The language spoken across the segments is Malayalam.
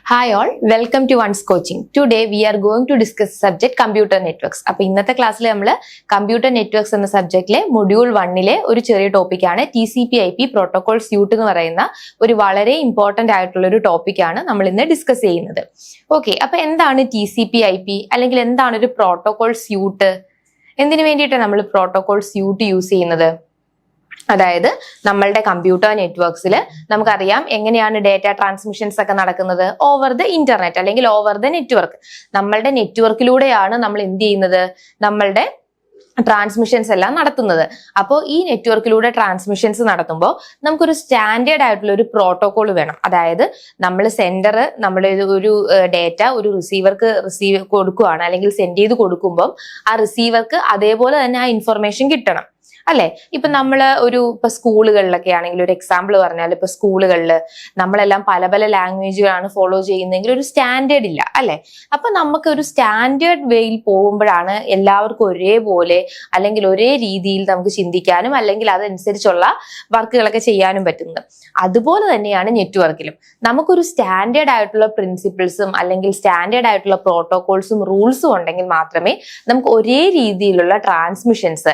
Hi all, welcome to One's Coaching. Today we are going to discuss subject computer networks. അപ്പോൾ ഇന്നത്തെ ക്ലാസ്സിൽ നമ്മൾ കമ്പ്യൂട്ടർ നെറ്റ്വർക്ക്സ് എന്ന സബ്ജക്റ്റിലെ മൊഡ്യൂൾ 1-ലെ ഒരു ചെറിയ ടോപ്പിക്കാണ് TCP/IP പ്രോട്ടോകോൾ സ്യൂട്ട് എന്ന് പറയുന്ന ഒരു വളരെ ഇമ്പോർട്ടന്റ് ആയിട്ടുള്ള ഒരു ടോപ്പിക്കാണ് നമ്മൾ ഇന്ന് ഡിസ്കസ് ചെയ്യുന്നത്. ഓക്കെ, അപ്പോൾ എന്താണ് TCP/IP അല്ലെങ്കിൽ എന്താണ് ഒരു പ്രോട്ടോകോൾ സ്യൂട്ട്? എന്തിനു വേണ്ടിയിട്ടാണ് നമ്മൾ പ്രോട്ടോകോൾ സ്യൂട്ട് യൂസ് ചെയ്യുന്നത്? അതായത് നമ്മളുടെ കമ്പ്യൂട്ടർ നെറ്റ്വർക്സിൽ നമുക്കറിയാം എങ്ങനെയാണ് ഡേറ്റ ട്രാൻസ്മിഷൻസ് ഒക്കെ നടക്കുന്നത് ഓവർ ദ ഇന്റർനെറ്റ് അല്ലെങ്കിൽ ഓവർ ദ നെറ്റ്വർക്ക്. നമ്മളുടെ നെറ്റ്വർക്കിലൂടെയാണ് നമ്മൾ എന്ത് ചെയ്യുന്നത്, നമ്മളുടെ ട്രാൻസ്മിഷൻസ് എല്ലാം നടത്തുന്നത്. അപ്പോൾ ഈ നെറ്റ്വർക്കിലൂടെ ട്രാൻസ്മിഷൻസ് നടത്തുമ്പോൾ നമുക്കൊരു സ്റ്റാൻഡേർഡ് ആയിട്ടുള്ള ഒരു പ്രോട്ടോകോൾ വേണം. അതായത് നമ്മൾ സെൻഡർ നമ്മുടെ ഒരു ഡേറ്റ ഒരു റിസീവർക്ക് കൊടുക്കുകയാണ് അല്ലെങ്കിൽ സെൻഡ് ചെയ്ത് കൊടുക്കുമ്പോൾ ആ റിസീവർക്ക് അതേപോലെ തന്നെ ആ ഇൻഫർമേഷൻ കിട്ടണം അല്ലെ. ഇപ്പൊ നമ്മള് ഇപ്പൊ സ്കൂളുകളിലൊക്കെ ആണെങ്കിൽ ഒരു എക്സാമ്പിൾ പറഞ്ഞാൽ, ഇപ്പൊ സ്കൂളുകളിൽ നമ്മളെല്ലാം പല പല ലാംഗ്വേജുകളാണ് ഫോളോ ചെയ്യുന്നതെങ്കിൽ ഒരു സ്റ്റാൻഡേർഡ് ഇല്ല അല്ലെ. അപ്പൊ നമുക്ക് ഒരു സ്റ്റാൻഡേർഡ് വേയിൽ പോകുമ്പോഴാണ് എല്ലാവർക്കും ഒരേപോലെ അല്ലെങ്കിൽ ഒരേ രീതിയിൽ നമുക്ക് ചിന്തിക്കാനും അല്ലെങ്കിൽ അതനുസരിച്ചുള്ള വർക്കുകളൊക്കെ ചെയ്യാനും പറ്റുന്നത്. അതുപോലെ തന്നെയാണ് നെറ്റ്വർക്കിലും. നമുക്കൊരു സ്റ്റാൻഡേർഡ് ആയിട്ടുള്ള പ്രിൻസിപ്പിൾസും അല്ലെങ്കിൽ സ്റ്റാൻഡേർഡ് ആയിട്ടുള്ള പ്രോട്ടോകോൾസും റൂൾസും ഉണ്ടെങ്കിൽ മാത്രമേ നമുക്ക് ഒരേ രീതിയിലുള്ള ട്രാൻസ്മിഷൻസ്,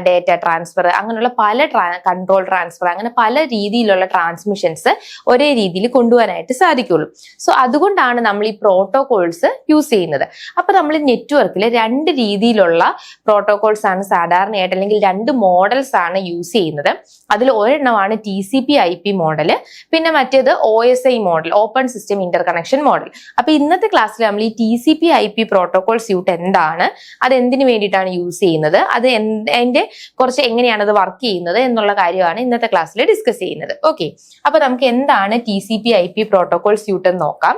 ഡേറ്റ ട്രാൻസ്ഫർ, അങ്ങനെയുള്ള പല കൺട്രോൾ ട്രാൻസ്ഫർ, അങ്ങനെ പല രീതിയിലുള്ള ട്രാൻസ്മിഷൻസ് ഒരേ രീതിയിൽ കൊണ്ടുപോകാനായിട്ട് സാധിക്കുള്ളൂ. സോ അതുകൊണ്ടാണ് നമ്മൾ ഈ പ്രോട്ടോകോൾസ് യൂസ് ചെയ്യുന്നത്. അപ്പൊ നമ്മൾ നെറ്റ്വർക്കിൽ രണ്ട് രീതിയിലുള്ള പ്രോട്ടോകോൾസ് ആണ് സാധാരണയായിട്ട്, അല്ലെങ്കിൽ രണ്ട് മോഡൽസ് ആണ് യൂസ് ചെയ്യുന്നത്. അതിൽ ഒരെണ്ണമാണ് TCP/IP മോഡല്, പിന്നെ മറ്റേത് OSI model, open system Inter connection model. അപ്പൊ ഇന്നത്തെ ക്ലാസ്സിൽ നമ്മൾ ഈ TCP/IP പ്രോട്ടോകോൾ സ്യൂട്ട് എന്താണ്, അത് എന്തിനു വേണ്ടിയിട്ടാണ് യൂസ് ചെയ്യുന്നത്, അത് അതിന്റെ കുറച്ച് എങ്ങനെയാണ് അത് വർക്ക് ചെയ്യുന്നത് എന്നുള്ള കാര്യമാണ് ഇന്നത്തെ ക്ലാസ്സിൽ ഡിസ്കസ് ചെയ്യുന്നത്. ഓക്കെ, അപ്പൊ നമുക്ക് എന്താണ് TCP/IP പ്രോട്ടോകോൾ സ്യൂട്ട് എന്ന് നോക്കാം.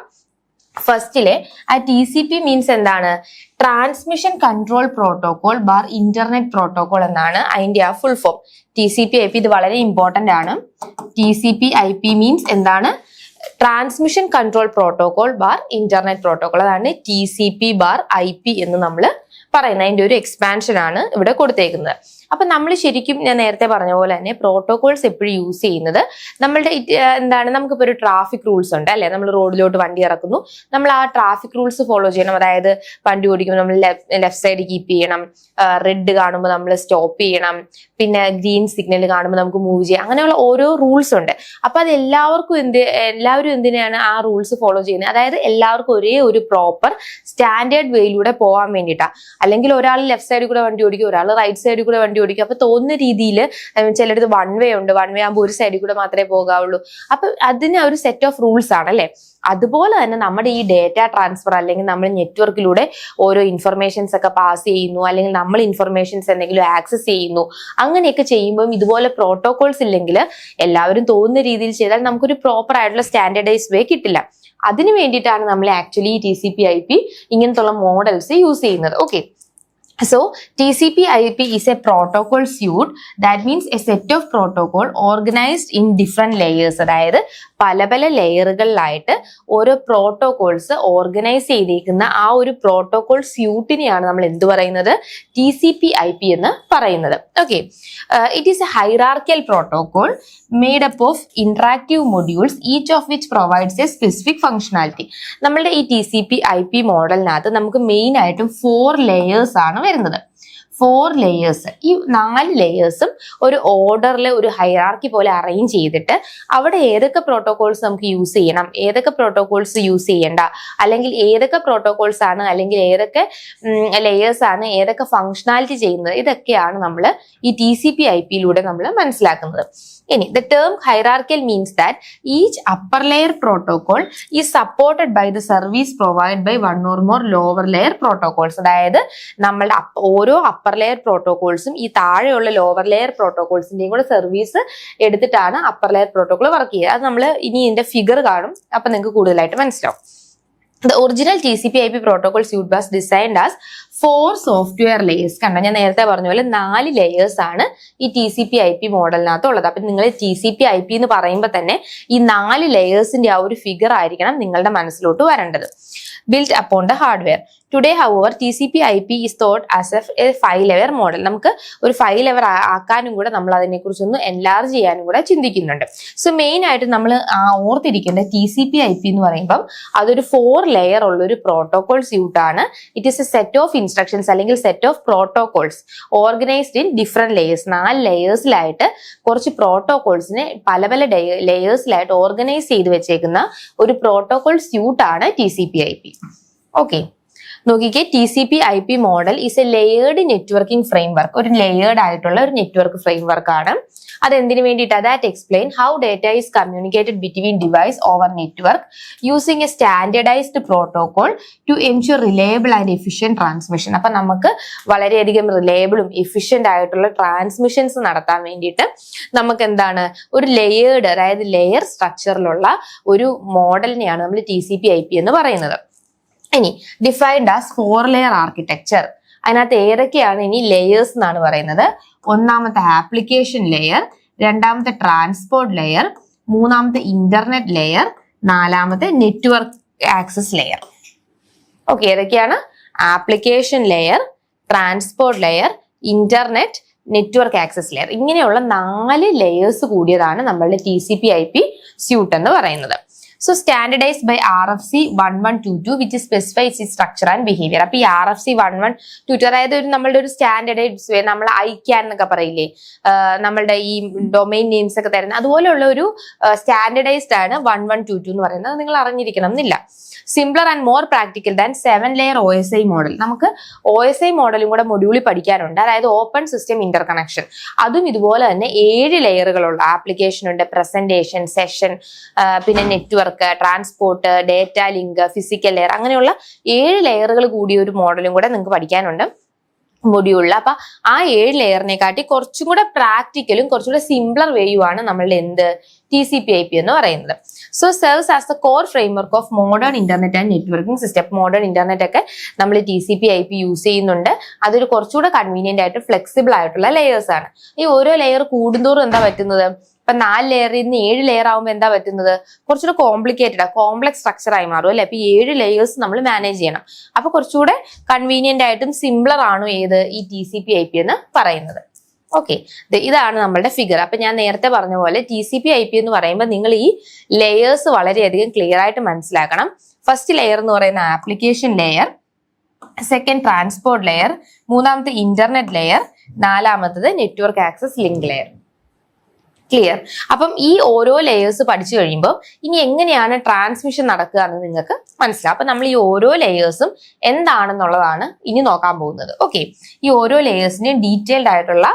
ഫസ്റ്റിലെ ആ TCP മീൻസ് എന്താണ്? Transmission control protocol bar internet protocol എന്നാണ് അതിന്റെ ആ ഫുൾ ഫോം. TCP/IP ഇത് വളരെ ഇമ്പോർട്ടന്റ് ആണ്. TCP/IP മീൻസ് എന്താണ്? Transmission control protocol bar internet protocol. അതാണ് TCP/IP എന്ന് നമ്മൾ പറയുന്നത്. അതിന്റെ ഒരു എക്സ്പാൻഷൻ ആണ് ഇവിടെ കൊടുത്തേക്കുന്നത്. അപ്പൊ നമ്മൾ ശരിക്കും ഞാൻ നേരത്തെ പറഞ്ഞ പോലെ തന്നെ പ്രോട്ടോകോൾസ് എപ്പോഴും യൂസ് ചെയ്യുന്നത് നമ്മളുടെ എന്താണ്, നമുക്കിപ്പോ ഒരു ട്രാഫിക് റൂൾസ് ഉണ്ട് അല്ലെ. നമ്മൾ റോഡിലോട്ട് വണ്ടി ഇറക്കുന്നു, നമ്മൾ ആ ട്രാഫിക് റൂൾസ് ഫോളോ ചെയ്യണം. അതായത് വണ്ടി ഓടിക്കുമ്പോൾ നമ്മൾ ലെഫ്റ്റ് സൈഡ് കീപ്പ് ചെയ്യണം, റെഡ് കാണുമ്പോൾ നമ്മൾ സ്റ്റോപ്പ് ചെയ്യണം, പിന്നെ ഗ്രീൻ സിഗ്നൽ കാണുമ്പോൾ നമുക്ക് മൂവ് ചെയ്യാം. അങ്ങനെയുള്ള ഓരോ റൂൾസ് ഉണ്ട്. അപ്പൊ അത് എല്ലാവരും എന്തിനാണ് ആ റൂൾസ് ഫോളോ ചെയ്യുന്നത്? അതായത് എല്ലാവർക്കും ഒരേ ഒരു പ്രോപ്പർ സ്റ്റാൻഡേർഡ് വേയിലൂടെ പോകാൻ വേണ്ടിയിട്ടാണ്. അല്ലെങ്കിൽ ഒരാൾ ലെഫ്റ്റ് സൈഡിൽ കൂടെ വണ്ടി ഓടിക്കും, ഒരാൾ റൈറ്റ് സൈഡിൽ കൂടെ വണ്ടി ഓടിക്കും. അപ്പൊ തോന്നുന്ന രീതിയിൽ ചിലടത്ത് വൺ വേ ഉണ്ട്, വൺ വേ ആകുമ്പോൾ ഒരു സൈഡിൽ കൂടെ മാത്രമേ പോകാവുള്ളൂ. അപ്പൊ അതിന് ഒരു സെറ്റ് ഓഫ് റൂൾസ് ആണ് അല്ലെ. അതുപോലെ തന്നെ നമ്മുടെ ഈ ഡേറ്റ ട്രാൻസ്ഫർ അല്ലെങ്കിൽ നമ്മൾ നെറ്റ്വർക്കിലൂടെ ഓരോ ഇൻഫർമേഷൻസ് ഒക്കെ പാസ് ചെയ്യുന്നു, അല്ലെങ്കിൽ നമ്മൾ ഇൻഫർമേഷൻസ് എന്തെങ്കിലും ആക്സസ് ചെയ്യുന്നു, അങ്ങനെയൊക്കെ ചെയ്യുമ്പോൾ ഇതുപോലെ പ്രോട്ടോകോൾസ് ഇല്ലെങ്കിൽ എല്ലാവരും തോന്നുന്ന രീതിയിൽ ചെയ്താൽ നമുക്കൊരു പ്രോപ്പർ ആയിട്ടുള്ള സ്റ്റാൻഡേർഡൈസ് വേ കിട്ടില്ല. അതിനു വേണ്ടിയിട്ടാണ് നമ്മൾ ആക്ച്വലി TCP/IP ഇങ്ങനത്തുള്ള മോഡൽസ് യൂസ് ചെയ്യുന്നത്. Okay, so TCP/IP is a protocol suite, that means a set of protocol organized in different layers. അതായത് പല പല ലെയറുകളിലായിട്ട് ഓരോ പ്രോട്ടോകോൾസ് ഓർഗനൈസ് ചെയ്തേക്കുന്ന ആ ഒരു പ്രോട്ടോകോൾ സ്യൂട്ടിനെയാണ് നമ്മൾ എന്ത് പറയുന്നത്? TCP/IP എന്ന് പറയുന്നത്. Okay, it is A hierarchical protocol made up of interactive modules, each of which provides a specific functionality. നമ്മളുടെ ഈ TCP/IP മോഡലിനകത്ത് നമുക്ക് മെയിൻ ആയിട്ടും 4 ലേയേഴ്സ് ആണ് വരുന്നത്. 4 ലേയേഴ്സ്. ഈ 4 ലേയേഴ്സും ഒരു ഓർഡറിൽ ഒരു ഹൈറാർക്കി പോലെ അറേഞ്ച് ചെയ്തിട്ട് അവിടെ ഏതൊക്കെ പ്രോട്ടോകോൾസ് നമുക്ക് യൂസ് ചെയ്യണം, ഏതൊക്കെ പ്രോട്ടോകോൾസ് യൂസ് ചെയ്യണ്ട, അല്ലെങ്കിൽ ഏതൊക്കെ പ്രോട്ടോകോൾസ് ആണ് അല്ലെങ്കിൽ ഏതൊക്കെ ലേയേഴ്സ് ആണ് ഏതൊക്കെ ഫങ്ഷണാലിറ്റി ചെയ്യുന്നത്, ഇതൊക്കെയാണ് നമ്മൾ ഈ TCP/IPയിലൂടെ നമ്മൾ മനസ്സിലാക്കുന്നത്. ഇനി the term hierarchical means that each upper layer protocol is supported by the service provided by one or more lower layer protocols. അതായത് നമ്മളുടെ ഓരോ അപ്പർ ലെയർ പ്രോട്ടോകോൾസും ഈ താഴെയുള്ള ലോവർ ലെയർ പ്രോട്ടോകോൾസിന്റെയും കൂടെ സർവീസ് എടുത്തിട്ടാണ് അപ്പർ ലെയർ പ്രോട്ടോകോൾ വർക്ക് ചെയ്യുക. അത് നമ്മൾ ഇനി ഇതിന്റെ ഫിഗർ കാണും, അപ്പൊ നിങ്ങൾക്ക് കൂടുതലായിട്ട് മനസ്സിലാവും. The original TCP/IP protocol suite was designed as 4 software layers. കണ്ടോ, ഞാൻ നേരത്തെ പറഞ്ഞ പോലെ 4 ലേയേഴ്സ് ആണ് ഈ TCP/IP മോഡലിനകത്ത് ഉള്ളത്. അപ്പൊ നിങ്ങൾ TCP/IP എന്ന് പറയുമ്പോൾ തന്നെ ഈ 4 ലേയേഴ്സിന്റെ ആ ഒരു ഫിഗർ ആയിരിക്കണം നിങ്ങളുടെ മനസ്സിലോട്ട് വരേണ്ടത്. built upon the hardware. Today, however, TCP/IP is thought as a 5-layer model. നമുക്ക് ഒരു 5-layer ആക്കാനും കൂടെ നമ്മൾ അതിനെക്കുറിച്ചൊന്ന് എൻലാർജ് ചെയ്യാനും കൂടെ ചിന്തിക്കുന്നുണ്ട്. സോ മെയിൻ ആയിട്ട് നമ്മൾ ഓർത്തിരിക്കേണ്ട TCP/IP എന്ന് പറയുമ്പോൾ അതൊരു 4-layer ഉള്ള ഒരു പ്രോട്ടോകോൾ സ്യൂട്ട് ആണ്. It is a set of instructions അല്ലെങ്കിൽ set of protocols organized in different layers. 4 ലേയേഴ്സിലായിട്ട് കുറച്ച് പ്രോട്ടോകോൾസിനെ പല പല ലേയേഴ്സിലായിട്ട് ഓർഗനൈസ് ചെയ്ത് വെച്ചേക്കുന്ന ഒരു പ്രോട്ടോകോൾ സ്യൂട്ട് ആണ് TCP/IP. ഓക്കെ, നോക്കിക്കേ, TCP/IP model is a layered networking framework. ഒരു ലെയേർഡ് ആയിട്ടുള്ള ഒരു നെറ്റ്വർക്ക് ഫ്രെയിംവർക്ക് ആണ്. അതെന്തിനു വേണ്ടിയിട്ടാണ്? That explain how data is communicated between device over network using a standardised protocol to ensure reliable and efficient transmission. അപ്പൊ നമുക്ക് വളരെയധികം റിലയബിളും എഫിഷ്യന്റ് ആയിട്ടുള്ള ട്രാൻസ്മിഷൻസ് നടത്താൻ വേണ്ടിയിട്ട് നമുക്ക് എന്താണ് ഒരു ലെയേർഡ്, അതായത് ലെയർ സ്ട്രക്ചറിലുള്ള ഒരു മോഡലിനെയാണ് നമ്മൾ TCP/IP എന്ന് പറയുന്നത്. ഇനി ഡിഫൈൻഡ് ആസ് 4-layer ആർക്കിടെക്ചർ. അതിനകത്ത് ഏതൊക്കെയാണ് ഇനി ലെയേഴ്സ് എന്നാണ് പറയുന്നത്? ഒന്നാമത്തെ ആപ്ലിക്കേഷൻ ലെയർ, രണ്ടാമത്തെ ട്രാൻസ്പോർട്ട് ലെയർ, മൂന്നാമത്തെ ഇന്റർനെറ്റ് ലെയർ, നാലാമത്തെ നെറ്റ്വർക്ക് ആക്സസ് ലെയർ. ഓക്കെ, ഏതൊക്കെയാണ്? Application layer, transport layer, internet, network access layer. ഇങ്ങനെയുള്ള 4 ലെയേഴ്സ് കൂടിയതാണ് നമ്മളുടെ TCP/IP സ്യൂട്ട് എന്ന് പറയുന്നത്. So standardized by RFC 1122 which specifies its structure and behavior. അപ്പൊ ഈ RFC 1122 അതായത് നമ്മളുടെ ഒരു സ്റ്റാൻഡർഡൈസ്ഡ് വേ, നമ്മൾ ICANN എന്നൊക്കെ പറയില്ലേ, നമ്മളുടെ ഈ ഡൊമൈൻ നെയിംസ് ഒക്കെ തരുന്ന അതുപോലെയുള്ള ഒരു സ്റ്റാൻഡർഡൈസ്ഡ് ആണ് 1122 എന്ന് പറയുന്നത്. നിങ്ങൾ അറിഞ്ഞിരിക്കണം എന്നില്ല. Simpler and more practical than 7-layer OSI model. നമുക്ക് OSI മോഡലും കൂടെ മൊഡ്യൂളിൽ പഠിക്കാനുണ്ട്, അതായത് ഓപ്പൺ സിസ്റ്റം ഇന്റർ കണക്ഷൻ. അതും ഇതുപോലെ തന്നെ 7 ലെയറുകളുള്ള ആപ്ലിക്കേഷൻ ഉണ്ട്, പ്രസന്റേഷൻ, സെഷൻ, പിന്നെ network, transport, data link, physical layer, അങ്ങനെയുള്ള 7 ലെയറുകൾ കൂടിയ ഒരു മോഡലും കൂടെ നിങ്ങൾക്ക് പഠിക്കാനുണ്ട് മൊഡ്യൂളിൽ. അപ്പൊ ആ 7 ലെയറിനെക്കാട്ടി കുറച്ചും കൂടെ പ്രാക്ടിക്കലും കുറച്ചുകൂടെ സിംപ്ലർ വേയുമാണ് നമ്മളുടെ TCP/IP എന്ന് പറയുന്നത്. So serves as the core framework of modern internet and networking system. Modern internet ഒക്കെ നമ്മൾ TCP/IP യൂസ് ചെയ്യുന്നുണ്ട്. അതൊരു കുറച്ചുകൂടെ കൺവീനിയന്റ് ആയിട്ട് ഫ്ലെക്സിബിൾ ആയിട്ടുള്ള ലെയേഴ്സ് ആണ്. ഈ ഓരോ ലെയർ കൂടുന്തോറും എന്താ പറ്റുന്നത്? ഇപ്പൊ 4 ലെയറിൽ നിന്ന് 7 ലെയർ ആകുമ്പോൾ എന്താ പറ്റുന്നത്? കുറച്ചുകൂടെ കോംപ്ലിക്കേറ്റഡ് സ്ട്രക്ചർ ആയി മാറും അല്ലെ. അപ്പൊ 7 ലെയേഴ്സ് നമ്മൾ മാനേജ് ചെയ്യണം. അപ്പൊ കുറച്ചുകൂടെ കൺവീനിയന്റ് ആയിട്ടും സിംപ്ലർ ആണ് ഈ TCP/IP എന്ന് പറയുന്നത്. ഓക്കെ, ഇതാണ് നമ്മളുടെ ഫിഗർ. അപ്പൊ ഞാൻ നേരത്തെ പറഞ്ഞ പോലെ TCP/IP എന്ന് പറയുമ്പോൾ നിങ്ങൾ ഈ ലെയേഴ്സ് വളരെയധികം ക്ലിയർ ആയിട്ട് മനസ്സിലാക്കണം. ഫസ്റ്റ് ലെയർ എന്ന് പറയുന്ന application layer, second transport layer, മൂന്നാമത്തെ ഇന്റർനെറ്റ് ലെയർ, നാലാമത്തത് network access link layer. Clear? അപ്പം ഈ ഓരോ ലെയേഴ്സ് പഠിച്ചു കഴിയുമ്പോൾ ഇനി എങ്ങനെയാണ് ട്രാൻസ്മിഷൻ നടക്കുക എന്ന് നിങ്ങൾക്ക് മനസ്സിലാവും. അപ്പൊ നമ്മൾ ഈ ഓരോ ലെയേഴ്സും എന്താണെന്നുള്ളതാണ് ഇനി നോക്കാൻ പോകുന്നത്. ഓക്കെ, ഈ ഓരോ ലെയേഴ്സിനെയും ഡീറ്റെയിൽഡ് ആയിട്ടുള്ള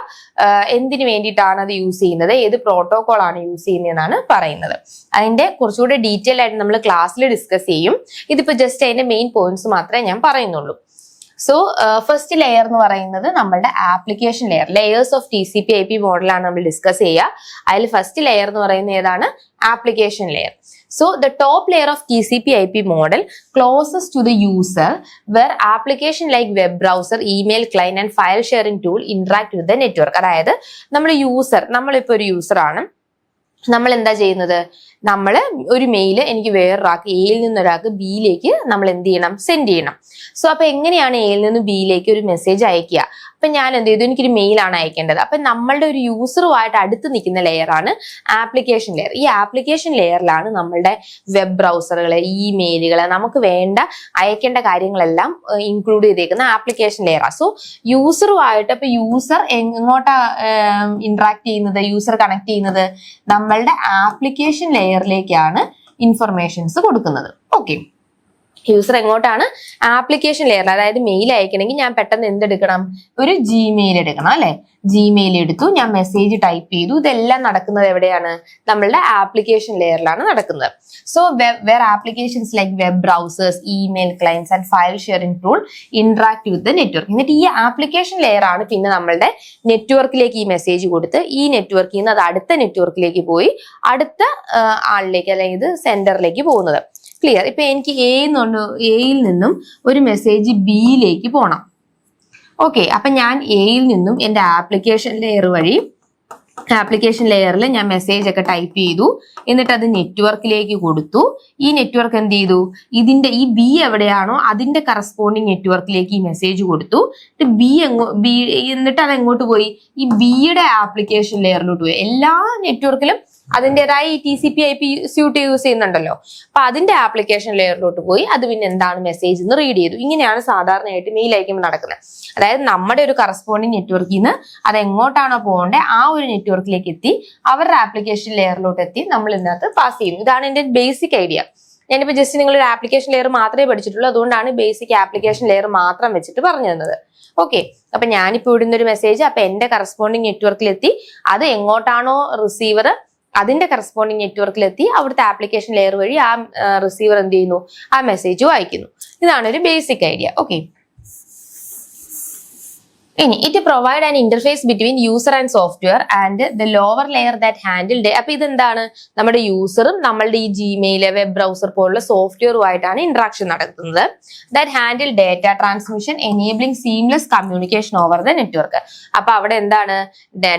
എന്തിനു വേണ്ടിയിട്ടാണ് അത് യൂസ് ചെയ്യുന്നത്, ഏത് പ്രോട്ടോകോൾ ആണ് യൂസ് ചെയ്യുന്നതെന്നാണ് പറയുന്നത്. അതിന്റെ കുറച്ചുകൂടെ ഡീറ്റെയിൽ ആയിട്ട് നമ്മൾ ക്ലാസ്സിൽ ഡിസ്കസ് ചെയ്യും. ഇതിപ്പോ ജസ്റ്റ് അതിന്റെ മെയിൻ പോയിന്റ്സ് മാത്രമേ ഞാൻ പറയുന്നുള്ളൂ. സോ ഫസ്റ്റ് ലെയർ എന്ന് പറയുന്നത് നമ്മളുടെ application layer. Layers of TCP/IP മോഡലാണ് നമ്മൾ ഡിസ്കസ് ചെയ്യുക. അതിൽ ഫസ്റ്റ് ലെയർ എന്ന് പറയുന്നത് ഏതാണ്? Application layer. So the top layer of TCP/IP model closest to the user where application like web browser, email client and file sharing tool interact with the network. അതായത് നമ്മളിപ്പോ ഒരു യൂസർ ആണ്. നമ്മൾ എന്താ ചെയ്യുന്നത്? നമ്മൾ ഒരു മെയില് എനിക്ക് വേറൊരാൾക്ക് എയിൽ നിന്നൊരാൾക്ക് ബിയിലേക്ക് നമ്മൾ എന്ത് ചെയ്യണം? സെൻഡ് ചെയ്യണം. സോ അപ്പൊ എങ്ങനെയാണ് എയിൽ നിന്ന് ബിയിലേക്ക് ഒരു മെസ്സേജ് അയക്കുക? അപ്പൊ ഞാൻ എന്ത് ചെയ്തു? എനിക്കൊരു മെയിലാണ് അയക്കേണ്ടത്. അപ്പൊ നമ്മളുടെ ഒരു യൂസറുമായിട്ട് അടുത്ത് നിൽക്കുന്ന ലെയറാണ് ആപ്ലിക്കേഷൻ ലെയർ. ഈ ആപ്ലിക്കേഷൻ ലെയറിലാണ് നമ്മളുടെ വെബ് ബ്രൗസറുകൾ, ഇമെയിലുകൾ, നമുക്ക് വേണ്ട അയക്കേണ്ട കാര്യങ്ങളെല്ലാം ഇൻക്ലൂഡ് ചെയ്തേക്കുന്ന ആപ്ലിക്കേഷൻ ലെയറാണ്. സോ യൂസറുമായിട്ട് ഇപ്പൊ യൂസർ എങ്ങോട്ടാ ഇന്ററാക്ട് ചെയ്യുന്നത്, യൂസർ കണക്ട് ചെയ്യുന്നത് നമ്മളുടെ ആപ്ലിക്കേഷൻ ലെയറിലേക്കാണ് ഇൻഫർമേഷൻസ് കൊടുക്കുന്നത്. ഓക്കെ, യൂസർ എങ്ങോട്ടാണ്? ആപ്ലിക്കേഷൻ ലെയറിൽ. അതായത് മെയിൽ അയക്കണമെങ്കിൽ ഞാൻ പെട്ടെന്ന് എന്തെടുക്കണം? ഒരു ജിമെയിൽ എടുക്കണം അല്ലെ. ജിമെയിൽ എടുത്തു, ഞാൻ മെസ്സേജ് ടൈപ്പ് ചെയ്തു. ഇതെല്ലാം നടക്കുന്നത് എവിടെയാണ്? നമ്മളുടെ ആപ്ലിക്കേഷൻ ലെയറിലാണ് നടക്കുന്നത്. So where applications like web browsers, email clients and file sharing tool interact with the network. എന്നിട്ട് ഈ ആപ്ലിക്കേഷൻ ലെയർ ആണ് പിന്നെ നമ്മളുടെ നെറ്റ്വർക്കിലേക്ക് ഈ മെസ്സേജ് കൊടുത്ത് ഈ നെറ്റ്വർക്കിൽ നിന്ന് അത് അടുത്ത നെറ്റ്വർക്കിലേക്ക് പോയി അടുത്ത ആളിലേക്ക് അല്ലെങ്കിൽ സെന്ററിലേക്ക് പോകുന്നത്. ക്ലിയർ? ഇപ്പൊ എനിക്ക് എയിൽ നിന്നും ഒരു മെസ്സേജ് ബിയിലേക്ക് പോകണം. ഓക്കെ, അപ്പൊ ഞാൻ എയിൽ നിന്നും എന്റെ ആപ്ലിക്കേഷൻ ലെയർ വഴി ആപ്ലിക്കേഷൻ ലെയറിൽ ഞാൻ മെസ്സേജ് ഒക്കെ ടൈപ്പ് ചെയ്തു, എന്നിട്ട് അത് നെറ്റ്വർക്കിലേക്ക് കൊടുത്തു. ഈ നെറ്റ്വർക്ക് എന്ത് ചെയ്തു, ഇതിന്റെ ഈ ബി എവിടെയാണോ അതിന്റെ കറസ്പോണ്ടിങ് നെറ്റ്വർക്കിലേക്ക് ഈ മെസ്സേജ് കൊടുത്തു. എന്നിട്ട് അത് എങ്ങോട്ട് പോയി, ഈ ബിയുടെ ആപ്ലിക്കേഷൻ ലെയറിലോട്ട് പോയി. എല്ലാ നെറ്റ്വർക്കിലും അതിൻ്റെതായ ഈ TCP/IP സ്യൂട്ട് യൂസ് ചെയ്യുന്നുണ്ടല്ലോ, അപ്പൊ അതിന്റെ ആപ്ലിക്കേഷൻ ലെയറിലോട്ട് പോയി അത് പിന്നെ എന്താണ് മെസ്സേജ് എന്ന് റീഡ് ചെയ്തു. ഇങ്ങനെയാണ് സാധാരണയായിട്ട് മെയിൽ അയക്കുമ്പോൾ നടക്കുന്നത്. അതായത് നമ്മുടെ ഒരു കറസ്പോണ്ടിങ് നെറ്റ്വർക്കിൽ നിന്ന് അത് എങ്ങോട്ടാണോ പോകേണ്ടത് ആ ഒരു നെറ്റ്വർക്കിലേക്ക് എത്തി, അവരുടെ ആപ്ലിക്കേഷൻ ലെയറിലോട്ട് എത്തി നമ്മൾ ഇതിനകത്ത് പാസ് ചെയ്യുന്നു. ഇതാണ് എന്റെ ബേസിക് ഐഡിയ. ഞാനിപ്പോ ജസ്റ്റ് നിങ്ങളൊരു ആപ്ലിക്കേഷൻ ലെയർ മാത്രമേ പഠിച്ചിട്ടുള്ളൂ, അതുകൊണ്ടാണ് ബേസിക് ആപ്ലിക്കേഷൻ ലെയർ മാത്രം വെച്ചിട്ട് പറഞ്ഞു തന്നത്. ഓക്കെ, അപ്പൊ ഞാനിപ്പോ ഇടുന്ന ഒരു മെസ്സേജ് അപ്പൊ എന്റെ കറസ്പോണ്ടിങ് നെറ്റ്വർക്കിലെത്തി, അത് എങ്ങോട്ടാണോ റിസീവർ അതിന്റെ കറസ്പോണ്ടിങ് നെറ്റ്വർക്കിലെത്തി, അവിടുത്തെ ആപ്ലിക്കേഷൻ ലെയർ വഴി ആ റിസീവർ എന്ത് ചെയ്യുന്നു, ആ മെസ്സേജ് വായിക്കുന്നു. ഇതാണ് ഒരു ബേസിക് ഐഡിയ. ഓക്കെ, ഇനി it provide an interface between user and software and the lower layer that handle അപ്പൊ ഇതെന്താണ്, നമ്മുടെ യൂസറും നമ്മളുടെ ഈ ജിമെയിൽ വെബ് ബ്രൗസർ പോലുള്ള സോഫ്റ്റ്വെയറുമായിട്ടാണ് ഇന്ററാക്ഷൻ നടത്തുന്നത്. That handle data transmission enabling seamless communication over the network. അപ്പൊ അവിടെ എന്താണ്,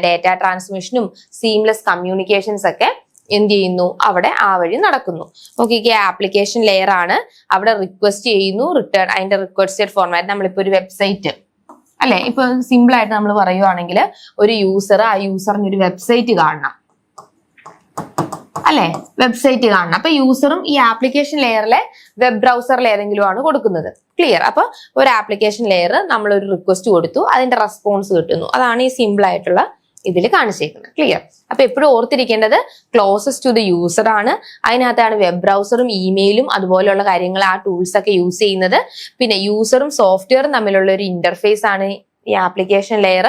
ഡേറ്റ ട്രാൻസ്മിഷനും സീംലെസ് കമ്മ്യൂണിക്കേഷൻസ് ഒക്കെ എന്ത് ചെയ്യുന്നു, അവിടെ ആ വഴി നടക്കുന്നു. ഓക്കെ, ആപ്ലിക്കേഷൻ ലെയർ ആണ്, അവിടെ റിക്വസ്റ്റ് ചെയ്യുന്നു, റിട്ടേൺ അതിന്റെ റിക്വസ്റ്റഡ് ഫോർമാറ്റ്. നമ്മളിപ്പോ ഒരു വെബ്സൈറ്റ് അല്ലെ, ഇപ്പൊ സിമ്പിൾ ആയിട്ട് നമ്മൾ പറയുവാണെങ്കിൽ ഒരു യൂസർ, ആ യൂസറിന് ഒരു വെബ്സൈറ്റ് കാണണം അല്ലെ, വെബ്സൈറ്റ് കാണണം. അപ്പൊ യൂസറും ഈ ആപ്ലിക്കേഷൻ ലെയറിലെ വെബ് ബ്രൗസറിൽ ഏതെങ്കിലും ആണ് കൊടുക്കുന്നത്. ക്ലിയർ? അപ്പൊ ഒരു ആപ്ലിക്കേഷൻ ലെയർ നമ്മൾ ഒരു റിക്വസ്റ്റ് കൊടുത്തു, അതിന്റെ റെസ്പോൺസ് കിട്ടുന്നു. അതാണ് ഈ സിമ്പിൾ ആയിട്ടുള്ള ഇതിൽ കാണിച്ചേക്കുന്നത്. ക്ലിയർ? അപ്പൊ എപ്പോഴും ഓർത്തിരിക്കേണ്ടത് ക്ലോസസ്റ്റ് ടു ദ യൂസർ ആണ്. അതിനകത്താണ് വെബ് ബ്രൗസറും ഇമെയിലും അതുപോലെയുള്ള കാര്യങ്ങൾ, ആ ടൂൾസ് ഒക്കെ യൂസ് ചെയ്യുന്നത്. പിന്നെ യൂസറും സോഫ്റ്റ്വെയറും തമ്മിലുള്ള ഒരു ഇന്റർഫേസ് ആണ് ഈ ആപ്ലിക്കേഷൻ ലെയർ.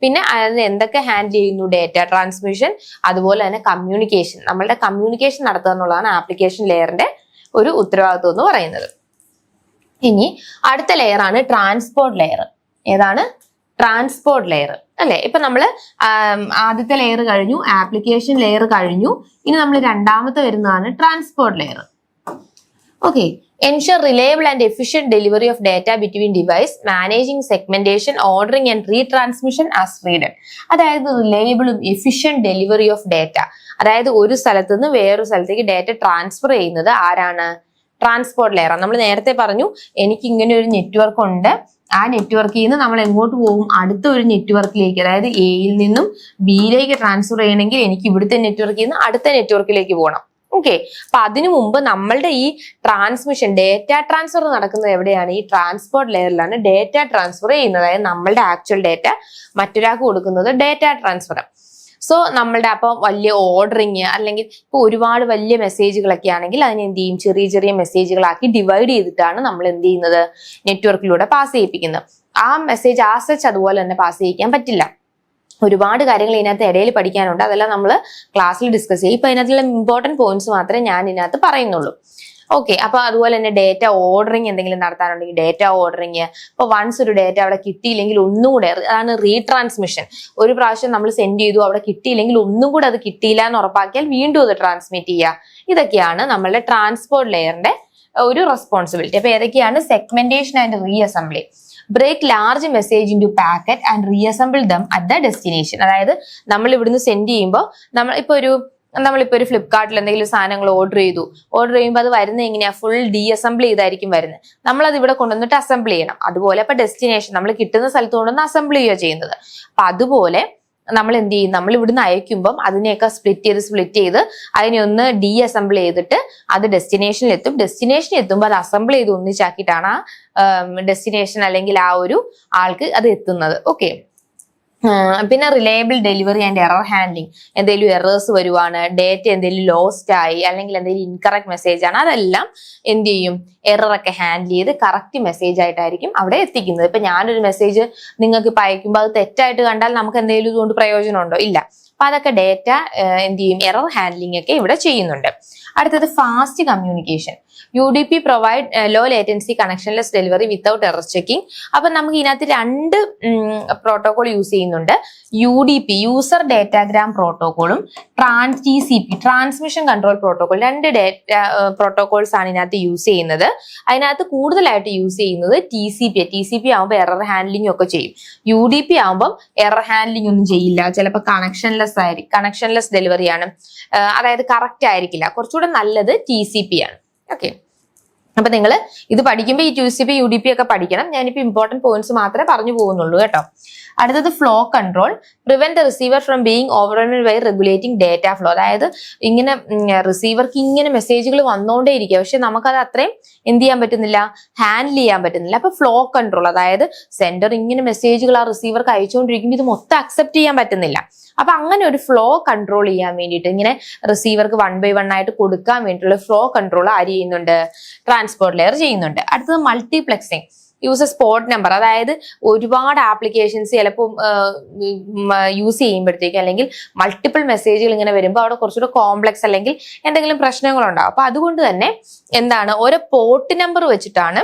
പിന്നെ അതിന് എന്തൊക്കെ ഹാൻഡിൽ ചെയ്യുന്നു, ഡേറ്റ ട്രാൻസ്മിഷൻ, അതുപോലെ തന്നെ കമ്മ്യൂണിക്കേഷൻ. നമ്മളുടെ കമ്മ്യൂണിക്കേഷൻ നടത്തുക എന്നുള്ളതാണ് ആപ്ലിക്കേഷൻ ലെയറിന്റെ ഒരു ഉത്തരവാദിത്വം എന്ന് പറയുന്നത്. ഇനി അടുത്ത ലെയർ ആണ് ട്രാൻസ്പോർട്ട് ലെയർ. ഏതാണ്? ട്രാൻസ്പോർട്ട് ലെയർ അല്ലെ. ഇപ്പൊ നമ്മള് ആദ്യത്തെ ലെയർ കഴിഞ്ഞു, ആപ്ലിക്കേഷൻ ലെയർ കഴിഞ്ഞു. ഇനി നമ്മൾ രണ്ടാമത്തെ വരുന്നതാണ് transport layer. Okay, ensure reliable and efficient delivery of data between device, managing segmentation, ordering and retransmission as needed. അതായത് റിലയബിളും എഫിഷ്യന്റ് ഡെലിവറി ഓഫ് ഡേറ്റ. അതായത് ഒരു സ്ഥലത്ത് നിന്ന് വേറൊരു സ്ഥലത്തേക്ക് ഡേറ്റ ട്രാൻസ്ഫർ ചെയ്യുന്നത് ആരാണ്? Transport layer. നമ്മൾ നേരത്തെ പറഞ്ഞു എനിക്ക് ഇങ്ങനെ ഒരു നെറ്റ്വർക്ക് ഉണ്ട്, ആ നെറ്റ്വർക്കിൽ നിന്ന് നമ്മൾ എങ്ങോട്ട് പോകും? അടുത്ത ഒരു നെറ്റ്വർക്കിലേക്ക്. അതായത് എയിൽ നിന്നും ബിയിലേക്ക് ട്രാൻസ്ഫർ ചെയ്യണമെങ്കിൽ എനിക്ക് ഇവിടുത്തെ നെറ്റ്വർക്കിൽ നിന്ന് അടുത്ത നെറ്റ്വർക്കിലേക്ക് പോകണം. ഓക്കെ, അപ്പൊ അതിനു മുമ്പ് നമ്മളുടെ ഈ ട്രാൻസ്മിഷൻ, ഡേറ്റ ട്രാൻസ്ഫർ നടക്കുന്നത് എവിടെയാണ്? ഈ ട്രാൻസ്പോർട്ട് ലെയറിലാണ് ഡേറ്റ ട്രാൻസ്ഫർ ചെയ്യുന്നത്. അതായത് നമ്മളുടെ ആക്ച്വൽ ഡേറ്റ മറ്റൊരാൾക്ക് കൊടുക്കുന്നത് ഡേറ്റ ട്രാൻസ്ഫർ. സോ നമ്മളുടെ അപ്പൊ വലിയ ഓർഡറിങ് അല്ലെങ്കിൽ ഇപ്പൊ ഒരുപാട് വലിയ മെസ്സേജുകളൊക്കെ ആണെങ്കിൽ അതിനെ എന്ത് ചെയ്യും? ചെറിയ ചെറിയ മെസ്സേജുകളാക്കി ഡിവൈഡ് ചെയ്തിട്ടാണ് നമ്മൾ എന്ത് ചെയ്യുന്നത്? നെറ്റ്വർക്കിലൂടെ പാസ് ചെയ്യിപ്പിക്കുന്നത്. ആ മെസ്സേജ് ആസച്ച് അതുപോലെ തന്നെ പാസ് ചെയ്യിക്കാൻ പറ്റില്ല. ഒരുപാട് കാര്യങ്ങൾ ഇതിനകത്ത് ഇടയിൽ പഠിക്കാനുണ്ട്, അതെല്ലാം നമ്മൾ ക്ലാസ്സിൽ ഡിസ്കസ് ചെയ്യും. ഇപ്പൊ അതിനകത്തുള്ള ഇമ്പോർട്ടന്റ് പോയിന്റ്സ് മാത്രമേ ഞാൻ ഇതിനകത്ത് പറയുന്നുള്ളൂ. ഓക്കെ, അപ്പൊ അതുപോലെ തന്നെ ഡേറ്റ ഓർഡറിങ് എന്തെങ്കിലും നടത്താനുണ്ടെങ്കിൽ ഡേറ്റ ഓർഡറിങ്. ഇപ്പൊ വൺസ് ഒരു ഡേറ്റ അവിടെ കിട്ടിയില്ലെങ്കിൽ ഒന്നും കൂടെ, അതാണ് റീട്രാൻസ്മിഷൻ. ഒരു പ്രാവശ്യം നമ്മൾ സെൻഡ് ചെയ്തു, അവിടെ കിട്ടിയില്ലെങ്കിൽ ഒന്നും കൂടെ അത് കിട്ടിയില്ല എന്ന് ഉറപ്പാക്കിയാൽ വീണ്ടും അത് ട്രാൻസ്മിറ്റ് ചെയ്യുക. ഇതൊക്കെയാണ് നമ്മളുടെ ട്രാൻസ്പോർട്ട് ലെയറിന്റെ ഒരു റെസ്പോൺസിബിലിറ്റി. അപ്പൊ ഏതൊക്കെയാണ്? Segmentation and reassembly, break large message into packet and reassemble them at the destination. അതായത് നമ്മൾ ഇവിടുന്ന് സെൻഡ് ചെയ്യുമ്പോൾ നമ്മളിപ്പോ ഒരു ഫ്ലിപ്കാർട്ടിൽ എന്തെങ്കിലും സാധനങ്ങൾ ഓർഡർ ചെയ്യുമ്പോൾ അത് വരുന്നത് എങ്ങനെയാ? ഫുൾ ഡീഅസംബിൾ ചെയ്തായിരിക്കും വരുന്നത്. നമ്മളത് ഇവിടെ കൊണ്ടുവന്നിട്ട് അസംബിൾ ചെയ്യണം. അതുപോലെ ഇപ്പൊ ഡെസ്റ്റിനേഷൻ നമ്മൾ കിട്ടുന്ന സ്ഥലത്ത് കൊണ്ടുവന്ന് അസംബിൾ ചെയ്യുക ചെയ്യുന്നത്. അപ്പൊ അതുപോലെ നമ്മൾ എന്ത് ചെയ്യും? നമ്മൾ ഇവിടുന്ന് അയക്കുമ്പം അതിനെയൊക്കെ സ്പ്ലിറ്റ് ചെയ്ത് അതിനെ ഒന്ന് ഡീഅസംബിൾ ചെയ്തിട്ട് അത് ഡെസ്റ്റിനേഷനിൽ എത്തും. ഡെസ്റ്റിനേഷനിൽ എത്തുമ്പോൾ അത് അസംബിൾ ചെയ്ത് ഒന്നിച്ചാക്കിയിട്ടാണ് ആ ഡെസ്റ്റിനേഷൻ അല്ലെങ്കിൽ ആ ഒരു ആൾക്ക് അത് എത്തുന്നത്. ഓക്കെ, പിന്നെ reliable delivery and error handling. എന്തെങ്കിലും എറേഴ്സ് വരുവാണ്, ഡേറ്റ എന്തെങ്കിലും ലോസ്റ്റ് ആയി അല്ലെങ്കിൽ എന്തെങ്കിലും ഇൻകറക്റ്റ് മെസ്സേജ് ആണ്, അതെല്ലാം എന്ത് ചെയ്യും? എററൊക്കെ ഹാൻഡിൽ ചെയ്ത് കറക്റ്റ് മെസ്സേജ് ആയിട്ടായിരിക്കും അവിടെ എത്തിക്കുന്നത്. ഇപ്പൊ ഞാനൊരു മെസ്സേജ് നിങ്ങൾക്ക് ഇപ്പൊ അയക്കുമ്പോൾ അത് തെറ്റായിട്ട് കണ്ടാൽ നമുക്ക് എന്തെങ്കിലും ഇതുകൊണ്ട് പ്രയോജനമുണ്ടോ? ഇല്ല. അപ്പൊ അതൊക്കെ ഡേറ്റ എന്ത് ചെയ്യും? എറർ ഹാൻഡ്ലിംഗ് ഒക്കെ ഇവിടെ ചെയ്യുന്നുണ്ട്. അടുത്തത് fast communication. UDP provide low latency connectionless delivery without error checking. അപ്പൊ നമുക്ക് ഇതിനകത്ത് രണ്ട് പ്രോട്ടോകോൾ യൂസ് ചെയ്യുന്നുണ്ട്. UDP യൂസർ ഡേറ്റാഗ്രാം പ്രോട്ടോകോളും TCP ട്രാൻസ്മിഷൻ കൺട്രോൾ പ്രോട്ടോകോൾ. രണ്ട് പ്രോട്ടോകോൾസ് ആണ് ഇതിനകത്ത് യൂസ് ചെയ്യുന്നത്. അതിനകത്ത് കൂടുതലായിട്ട് യൂസ് ചെയ്യുന്നത് TCP ആകുമ്പോൾ എറർ ഹാൻഡ്ലിംഗ് ഒക്കെ ചെയ്യും. UDP ആകുമ്പോൾ എറർ ഹാൻഡ്ലിംഗ് ഒന്നും ചെയ്യില്ല, ചിലപ്പോൾ കണക്ഷൻലെസ് ഡെലിവറി ആണ്, അതായത് കറക്റ്റ് ആയിരിക്കില്ല. കുറച്ചുകൂടെ നല്ലത് TCP ആണ്. ഓക്കെ, അപ്പൊ നിങ്ങൾ ഇത് പഠിക്കുമ്പോൾ ഈ TCP UDP ഒക്കെ പഠിക്കണം. ഞാനിപ്പോ ഇമ്പോർട്ടന്റ് പോയിന്റ്സ് മാത്രമേ പറഞ്ഞു പോകുന്നുള്ളൂ കേട്ടോ. അടുത്തത് flow control. Prevent the receiver from being overwhelmed by regulating data flow. അതായത് ഇങ്ങനെ റിസീവർക്ക് ഇങ്ങനെ മെസ്സേജുകൾ വന്നുകൊണ്ടേ ഇരിക്കുക, പക്ഷെ നമുക്കത് അത്രയും എന്ത് ചെയ്യാൻ പറ്റുന്നില്ല, ഹാൻഡിൽ ചെയ്യാൻ പറ്റുന്നില്ല. അപ്പൊ ഫ്ലോ കൺട്രോൾ, അതായത് സെൻഡർ ഇങ്ങനെ മെസ്സേജുകൾ ആ റിസീവർക്ക് അയച്ചുകൊണ്ടിരിക്കുമ്പോൾ ഇത് മൊത്തം അക്സെപ്റ്റ് ചെയ്യാൻ പറ്റുന്നില്ല. അപ്പൊ അങ്ങനെ ഒരു ഫ്ലോ കൺട്രോൾ ചെയ്യാൻ വേണ്ടിയിട്ട്, ഇങ്ങനെ റിസീവർക്ക് 1 by 1 ആയിട്ട് കൊടുക്കാൻ വേണ്ടിയിട്ടുള്ള ഫ്ലോ കൺട്രോൾ ആര് ചെയ്യുന്നുണ്ട്, ട്രാൻസ്പോർട്ട് ലെയർ ചെയ്യുന്നുണ്ട്. അടുത്തത് മൾട്ടിപ്ലെക്സിങ്. യൂസ് സ്പോട്ട് നമ്പർ, അതായത് ഒരുപാട് ആപ്ലിക്കേഷൻസ് ചിലപ്പോൾ യൂസ് ചെയ്യുമ്പോഴത്തേക്ക് അല്ലെങ്കിൽ മൾട്ടിപ്പിൾ മെസ്സേജുകൾ ഇങ്ങനെ വരുമ്പോൾ അവിടെ കുറച്ചുകൂടെ കോംപ്ലക്സ് അല്ലെങ്കിൽ എന്തെങ്കിലും പ്രശ്നങ്ങളുണ്ടാവും. അപ്പൊ അതുകൊണ്ട് തന്നെ എന്താണ്, ഓരോ പോർട്ട് നമ്പർ വെച്ചിട്ടാണ്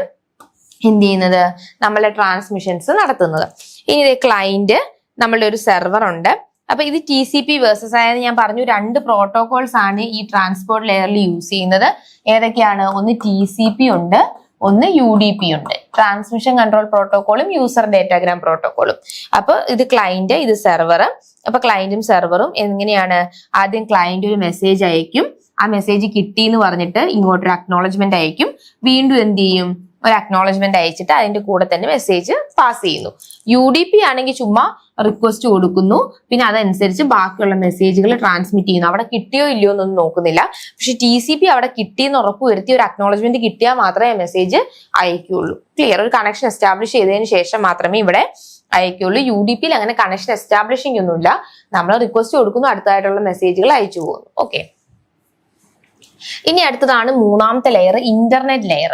എന്ത് ചെയ്യുന്നത്, നമ്മളെ ട്രാൻസ്മിഷൻസ് നടത്തുന്നത്. ഇനി ഇത് ക്ലയന്റ്, നമ്മളുടെ ഒരു സെർവർ ഉണ്ട്. അപ്പൊ ഇത് TCP വേഴ്സസ്, അതായത് ഞാൻ പറഞ്ഞു രണ്ട് പ്രോട്ടോകോൾസ് ആണ് ഈ ട്രാൻസ്പോർട്ട് ലെയറിൽ യൂസ് ചെയ്യുന്നത്. ഏതൊക്കെയാണ്, ഒന്ന് TCP ഉണ്ട്, ഒന്ന് UDP ഉണ്ട്. ട്രാൻസ്മിഷൻ കൺട്രോൾ പ്രോട്ടോകോളും യൂസർ ഡേറ്റാഗ്രാം പ്രോട്ടോകോളും. അപ്പൊ ഇത് ക്ലയന്റ്, ഇത് സെർവർ. അപ്പൊ ക്ലയന്റും സെർവറും എങ്ങനെയാണ്, ആദ്യം ക്ലയന്റ് ഒരു മെസ്സേജ് അയക്കും, ആ മെസ്സേജ് കിട്ടി എന്ന് പറഞ്ഞിട്ട് ഇങ്ങോട്ടൊരു അക്നോളജ്മെന്റ് അയക്കും, വീണ്ടും എന്ത് ചെയ്യും, ഒരു അക്നോളജ്മെന്റ് അയച്ചിട്ട് അതിന്റെ കൂടെ തന്നെ മെസ്സേജ് പാസ് ചെയ്യുന്നു. UDP ആണെങ്കിൽ ചുമ്മാ റിക്വസ്റ്റ് കൊടുക്കുന്നു, പിന്നെ അതനുസരിച്ച് ബാക്കിയുള്ള മെസ്സേജുകൾ ട്രാൻസ്മിറ്റ് ചെയ്യുന്നു. അവിടെ കിട്ടിയോ ഇല്ലയോ എന്നൊന്നും നോക്കുന്നില്ല. പക്ഷെ TCP അവിടെ കിട്ടിയെന്ന് ഉറപ്പ് വരുത്തി ഒരു അക്നോളജ്മെന്റ് കിട്ടിയാൽ മാത്രമേ മെസ്സേജ് അയക്കുള്ളൂ. ക്ലിയർ, ഒരു കണക്ഷൻ എസ്റ്റാബ്ലിഷ് ചെയ്തതിന് ശേഷം മാത്രമേ ഇവിടെ അയക്കുള്ളൂ. UDP യിൽ അങ്ങനെ കണക്ഷൻ എസ്റ്റാബ്ലിഷിംഗ് ഒന്നുമില്ല. നമ്മൾ റിക്വസ്റ്റ് കൊടുക്കുന്നു, അടുത്തതായിട്ടുള്ള മെസ്സേജുകൾ അയച്ചു പോകുന്നു. ഓക്കെ, ഇനി അടുത്തതാണ് മൂന്നാമത്തെ ലെയർ, ഇന്റർനെറ്റ് ലെയർ.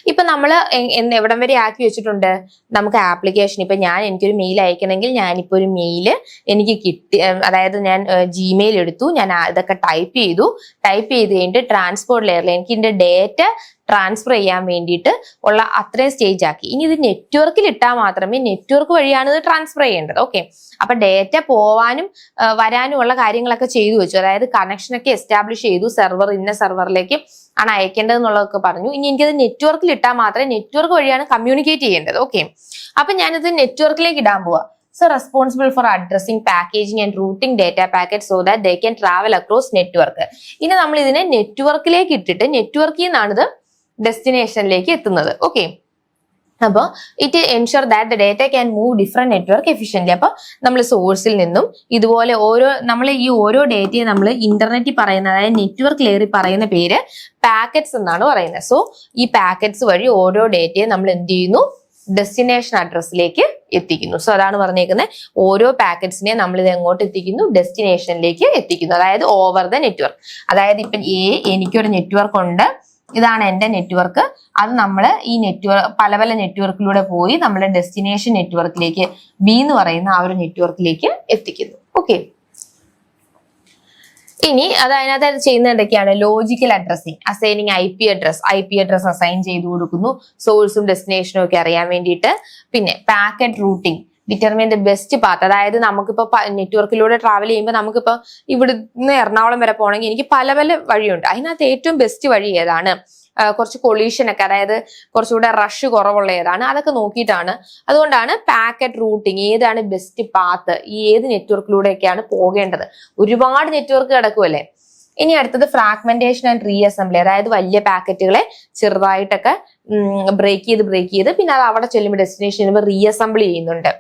ഇപ്പൊ നമ്മൾ എവിടം വരെ ആക്കി വെച്ചിട്ടുണ്ട്, നമുക്ക് ആപ്ലിക്കേഷൻ, ഇപ്പൊ എനിക്കൊരു മെയിൽ അയക്കണമെങ്കിൽ ഞാനിപ്പോ ഒരു മെയില് എനിക്ക് കിട്ടി, അതായത് ഞാൻ Gmail എടുത്തു, ഞാൻ ഇതൊക്കെ ടൈപ്പ് ചെയ്ത് കഴിഞ്ഞിട്ട് ട്രാൻസ്പോർട്ട് ലെയറിൽ എനിക്ക് ഇതിന്റെ ഡേറ്റ ട്രാൻസ്ഫർ ചെയ്യാൻ വേണ്ടിയിട്ട് ഉള്ള അത്രയും സ്റ്റേജ് ആക്കി. ഇനി ഇത് നെറ്റ്വർക്കിൽ ഇട്ടാൽ മാത്രമേ, നെറ്റ്വർക്ക് വഴിയാണ് ഇത് ട്രാൻസ്ഫർ ചെയ്യേണ്ടത്. ഓക്കെ, അപ്പൊ ഡേറ്റ പോവാനും വരാനും ഉള്ള കാര്യങ്ങളൊക്കെ ചെയ്തു വെച്ചു, അതായത് കണക്ഷനൊക്കെ എസ്റ്റാബ്ലിഷ് ചെയ്തു, സെർവർ ഇന്ന സെർവറിലേക്ക് ആണ് അയക്കേണ്ടത് എന്നുള്ളതൊക്കെ പറഞ്ഞു. ഇനി എനിക്കത് നെറ്റ്വർക്കിൽ ഇട്ടാൽ മാത്രമേ, നെറ്റ്വർക്ക് വഴിയാണ് കമ്മ്യൂണിക്കേറ്റ് ചെയ്യേണ്ടത്. ഓക്കെ, അപ്പൊ ഞാനിത് നെറ്റ്വർക്കിലേക്ക് ഇടാൻ പോവാ. So responsible for addressing, packaging and routing data packets so that they can travel across network. ഇനി നമ്മൾ ഇതിനെ നെറ്റ്വർക്കിലേക്ക് ഇട്ടിട്ട് നെറ്റ്വർക്കിൽ നിന്നാണ് ഇത് ഡെസ്റ്റിനേഷനിലേക്ക് എത്തുന്നത്. ഓക്കെ, അപ്പോൾ it ensure that the data can move different network efficiently. അപ്പൊ നമ്മൾ സോഴ്സിൽ നിന്നും ഇതുപോലെ നമ്മൾ ഈ ഓരോ ഡേറ്റയെ നമ്മൾ ഇന്റർനെറ്റിൽ പറയുന്ന, അതായത് നെറ്റ്വർക്ക് ലെയറിൽ പറയുന്ന പേര് പാക്കറ്റ്സ് എന്നാണ് പറയുന്നത്. സോ ഈ പാക്കറ്റ്സ് വഴി ഓരോ ഡേറ്റയെ നമ്മൾ എന്ത് ചെയ്യുന്നു, ഡെസ്റ്റിനേഷൻ അഡ്രസ്സിലേക്ക് എത്തിക്കുന്നു. സോ അതാണ് പറഞ്ഞേക്കുന്നത്, ഓരോ പാക്കറ്റ്സിനെ നമ്മൾ ഇത് എങ്ങോട്ട് എത്തിക്കുന്നു, ഡെസ്റ്റിനേഷനിലേക്ക് എത്തിക്കുന്നു, അതായത് ഓവർ ദ നെറ്റ്വർക്ക്. അതായത് ഇപ്പൊ എനിക്കൊരു നെറ്റ്വർക്ക് ഉണ്ട്, ഇതാണ് എന്റെ നെറ്റ്വർക്ക്, അത് നമ്മൾ ഈ പല പല നെറ്റ്വർക്കിലൂടെ പോയി നമ്മുടെ ഡെസ്റ്റിനേഷൻ നെറ്റ്വർക്കിലേക്ക്, B എന്ന് പറയുന്ന ആ ഒരു നെറ്റ്വർക്കിലേക്ക് എത്തിക്കുന്നു. ഓക്കെ, ഇനി അതിനകത്ത് ചെയ്യുന്ന എന്തൊക്കെയാണ്, logical addressing, assigning IP address assign ചെയ്ത് കൊടുക്കുന്നു, സോഴ്സും ഡെസ്റ്റിനേഷനും ഒക്കെ അറിയാൻ വേണ്ടിയിട്ട്. പിന്നെ packet routing, determine the best path, അതായത് നമുക്കിപ്പോ നെറ്റ്വർക്കിലൂടെ ട്രാവൽ ചെയ്യുമ്പോൾ നമുക്കിപ്പോ ഇവിടുന്ന് എറണാകുളം വരെ പോകണമെങ്കിൽ എനിക്ക് പല പല വഴിയുണ്ട്, അതിനകത്ത് ഏറ്റവും ബെസ്റ്റ് വഴി ഏതാണ്, കുറച്ച് കൊളീഷൻ ഒക്കെ, അതായത് കുറച്ചുകൂടെ റഷ് കുറവുള്ള ഏതാണ്, അതൊക്കെ നോക്കിയിട്ടാണ്. അതുകൊണ്ടാണ് പാക്കറ്റ് റൂട്ടിങ്, ഏതാണ് ബെസ്റ്റ് പാത്ത്, ഈ ഏത് നെറ്റ്വർക്കിലൂടെയൊക്കെയാണ് പോകേണ്ടത്. ഒരുപാട് നെറ്റ്വർക്ക് കിടക്കുമല്ലേ. ഇനി അടുത്തത് ഫ്രാഗ്മെന്റേഷൻ ആൻഡ് റീഅസംബ്ലി, അതായത് വലിയ പാക്കറ്റുകളെ ചെറുതായിട്ടൊക്കെ ബ്രേക്ക് ചെയ്ത് പിന്നെ അത് അവിടെ ചെല്ലുമ്പോൾ ഡെസ്റ്റിനേഷൻ ചെല്ലുമ്പോൾ റീഅസംബിൾ ചെയ്യുന്നുണ്ട്.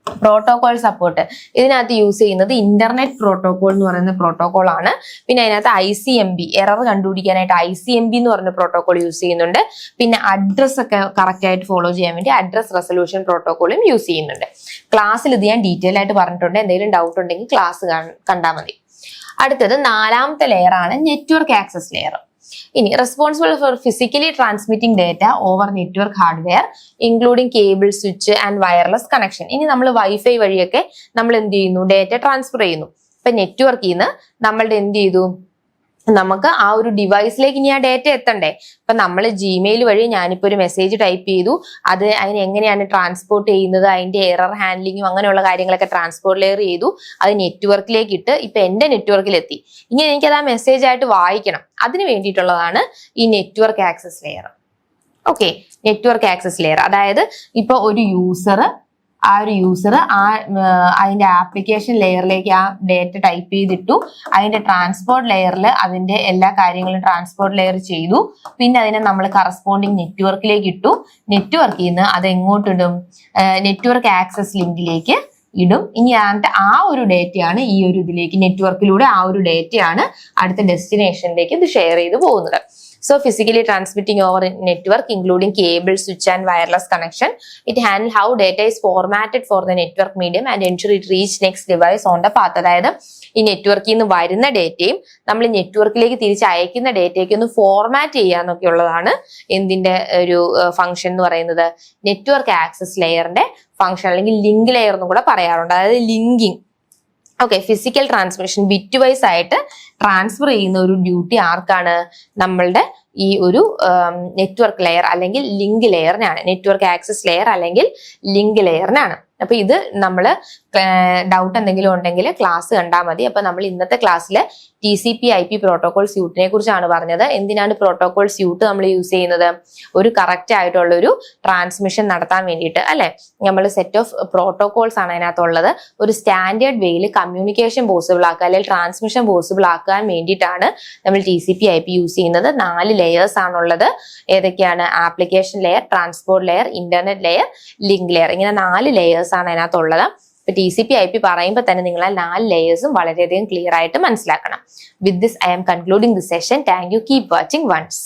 പ്രോട്ടോകോൾ സപ്പോർട്ട്, ഇതിനകത്ത് യൂസ് ചെയ്യുന്നത് ഇന്റർനെറ്റ് പ്രോട്ടോകോൾ എന്ന് പറയുന്ന പ്രോട്ടോകോൾ ആണ്. പിന്നെ അതിനകത്ത് ICMP, എറർ കണ്ടുപിടിക്കാനായിട്ട് ICMP എന്ന് പറഞ്ഞ പ്രോട്ടോകോൾ യൂസ് ചെയ്യുന്നുണ്ട്. പിന്നെ അഡ്രസ് ഒക്കെ കറക്റ്റ് ആയിട്ട് ഫോളോ ചെയ്യാൻ വേണ്ടി അഡ്രസ് റെസൊല്യൂഷൻ പ്രോട്ടോകോളും യൂസ് ചെയ്യുന്നുണ്ട്. ക്ലാസ്സിൽ ഇത് ഞാൻ ഡീറ്റെയിൽ ആയിട്ട് പറഞ്ഞിട്ടുണ്ട്, എന്തെങ്കിലും ഡൗട്ട് ഉണ്ടെങ്കിൽ ക്ലാസ് കണ്ടാൽ മതി. അടുത്തത് നാലാമത്തെ ലെയർ ആണ് നെറ്റ്വർക്ക് ആക്സസ് ലെയർ. ഇനി responsible for physically transmitting data over network hardware including cable, switch and wireless connection. ഇനി നമ്മൾ വൈഫൈ വഴിയൊക്കെ നമ്മൾ എന്ത് ചെയ്യുന്നു, ഡേറ്റ ട്രാൻസ്ഫർ ചെയ്യുന്നു. ഇപ്പൊ നെറ്റ്വർക്കിൽ നിന്ന് നമ്മളുടെ എന്ത് ചെയ്തു, നമുക്ക് ആ ഒരു ഡിവൈസിലേക്ക് ഇനി ആ ഡേറ്റ എത്തണ്ടേ. ഇപ്പൊ നമ്മൾ ജിമെയിൽ വഴി ഞാനിപ്പോ ഒരു മെസ്സേജ് ടൈപ്പ് ചെയ്തു, അതിനെ എങ്ങനെയാണ് ട്രാൻസ്പോർട്ട് ചെയ്യുന്നത്, അതിന്റെ എറർ ഹാൻഡ്ലിങ്ങും അങ്ങനെയുള്ള കാര്യങ്ങളൊക്കെ ട്രാൻസ്പോർട്ട് ലെയർ ചെയ്തു, അത് നെറ്റ്വർക്കിലേക്ക് ഇട്ട് ഇപ്പൊ എന്റെ നെറ്റ്വർക്കിലെത്തി. ഇനി എനിക്കത് ആ മെസ്സേജ് ആയിട്ട് വായിക്കണം, അതിന് വേണ്ടിയിട്ടുള്ളതാണ് ഈ network access layer. Okay, network access layer അതായത് ഇപ്പൊ ഒരു യൂസർ അതിന്റെ ആപ്ലിക്കേഷൻ ലെയറിലേക്ക് ആ ഡേറ്റ ടൈപ്പ് ചെയ്തിട്ടു, അതിന്റെ ട്രാൻസ്പോർട്ട് ലെയറിൽ അതിന്റെ എല്ലാ കാര്യങ്ങളും ട്രാൻസ്പോർട്ട് ലെയർ ചെയ്തു, പിന്നെ അതിനെ നമ്മൾ കറസ്പോണ്ടിങ് നെറ്റ്വർക്കിലേക്ക് ഇട്ടു, നെറ്റ്വർക്കിൽ നിന്ന് അത് എങ്ങോട്ടിടും, നെറ്റ്വർക്ക് ആക്സസ് ലിങ്കിലേക്ക് ഇടും. ഇനി ആ ഒരു ഡേറ്റയാണ് ഈ ഒരു ഇതിലേക്ക് നെറ്റ്വർക്കിലൂടെ ആ ഒരു ഡേറ്റയാണ് അടുത്ത ഡെസ്റ്റിനേഷനിലേക്ക് ഇത് ഷെയർ ചെയ്ത് പോകുന്നത്. So physically transmitting over network including cable, switch and wireless connection. It handle how data is formatted for the network medium and ensure it reach next device on the path. അതായത് ഈ നെറ്റ്വർക്കിൽ നിന്ന് വരുന്ന ഡേറ്റയും നമ്മൾ നെറ്റ്വർക്കിലേക്ക് തിരിച്ച് അയക്കുന്ന ഡേറ്റയ്ക്ക് ഒന്ന് ഫോർമാറ്റ് ചെയ്യാന്നൊക്കെ ഉള്ളതാണ് എന്തിന്റെ ഒരു ഫംഗ്ഷൻ എന്ന് പറയുന്നത്, നെറ്റ്വർക്ക് ആക്സസ് ലെയറിന്റെ ഫംഗ്ഷൻ, അല്ലെങ്കിൽ ലിങ്ക് ലെയർ എന്നും കൂടെ പറയാറുണ്ട്. അതായത് linking. Okay, physical transmission bit wise ആയിട്ട് ട്രാൻസ്ഫർ ചെയ്യുന്ന ഒരു ഡ്യൂട്ടി ആർക്കാണ്, നമ്മളുടെ ഈ ഒരു നെറ്റ്വർക്ക് ലെയർ അല്ലെങ്കിൽ ലിങ്ക് ലെയറിനാണ്, നെറ്റ്വർക്ക് ആക്സസ് ലെയർ അല്ലെങ്കിൽ ലിങ്ക് ലെയറിനാണ്. അപ്പൊ ഇത് നമ്മൾ ഡൗട്ട് എന്തെങ്കിലും ഉണ്ടെങ്കിൽ ക്ലാസ് കണ്ടാൽ മതി. അപ്പൊ നമ്മൾ ഇന്നത്തെ ക്ലാസ്സിൽ TCP/IP പ്രോട്ടോകോൾ സ്യൂട്ടിനെ കുറിച്ചാണ് പറഞ്ഞത്. എന്തിനാണ് പ്രോട്ടോകോൾ സ്യൂട്ട് നമ്മൾ യൂസ് ചെയ്യുന്നത്, ഒരു കറക്റ്റ് ആയിട്ടുള്ള ഒരു ട്രാൻസ്മിഷൻ നടത്താൻ വേണ്ടിയിട്ട് അല്ലെ. നമ്മൾ സെറ്റ് ഓഫ് പ്രോട്ടോകോൾസ് ആണ് അതിനകത്തുള്ളത്. ഒരു സ്റ്റാൻഡേർഡ് വേയിൽ കമ്മ്യൂണിക്കേഷൻ പോസിബിൾ ആക്കുക അല്ലെങ്കിൽ ട്രാൻസ്മിഷൻ പോസിബിൾ ആക്കാൻ വേണ്ടിയിട്ടാണ് നമ്മൾ TCP/IP യൂസ് ചെയ്യുന്നത്. 4 ലെയേഴ്സ് ആണുള്ളത്. ഏതൊക്കെയാണ്, application layer, transport layer, internet layer, link layer, ഇങ്ങനെ 4 ലെയേഴ്സ് ആണ് അതിനകത്തുള്ളത്. ഇപ്പൊ TCP/IP പറയുമ്പോൾ തന്നെ നിങ്ങൾ ആ 4 ലെയേഴ്സും വളരെയധികം ക്ലിയർ ആയിട്ട് മനസ്സിലാക്കണം. With this I am concluding this session. Thank you. Keep watching once.